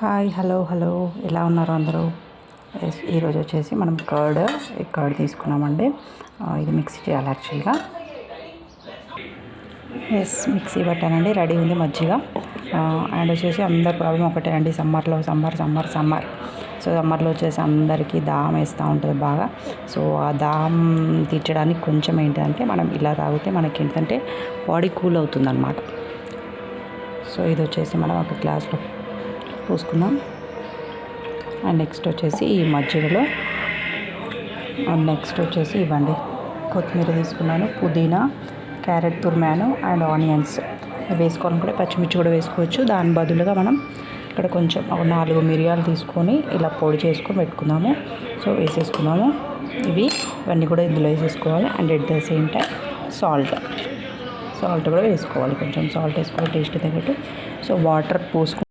Hi hello ఎలా ఉన్నారు అందరూ? ఈరోజు వచ్చేసి మనం కర్డ్ తీసుకున్నామండి. ఇది మిక్సీ చేయాలి యాక్చువల్గా. మిక్సీ పట్టానండి, రెడీ ఉంది మజ్జిగ. అండ్ వచ్చేసి అందరి ప్రాబ్లం ఒకటే అండి, సమ్మర్. సో సమ్మర్లో వచ్చేసి అందరికీ దాహం వేస్తూ ఉంటుంది బాగా. సో ఆ దాహం తీర్చడానికి కొంచెం ఏంటంటే మనం ఇలా తాగితే మనకి ఏంటంటే బాడీ కూల్ అవుతుంది అన్నమాట. సో ఇది వచ్చేసి మనం ఒక గ్లాస్లో పోసుకుందాం. అండ్ నెక్స్ట్ వచ్చేసి ఈ మజ్జిగలో ఇవ్వండి, కొత్తిమీర తీసుకున్నాను, పుదీనా, క్యారెట్ తురిమాను అండ్ ఆనియన్స్ వేసుకోవాలనుకుంటే పచ్చిమిర్చి కూడా వేసుకోవచ్చు. దాని బదులుగా మనం ఇక్కడ కొంచెం ఒక 4 మిరియాలు తీసుకొని ఇలా పొడి చేసుకొని పెట్టుకుందాము. సో వేసేసుకుందాము. ఇవన్నీ కూడా ఇందులో వేసేసుకోవాలి. And at the same time salt కూడా వేసుకోవాలి. కొంచెం సాల్ట్ వేసుకోవాలి టేస్ట్ తగ్గట్టు. సో వాటర్ పోసుకొని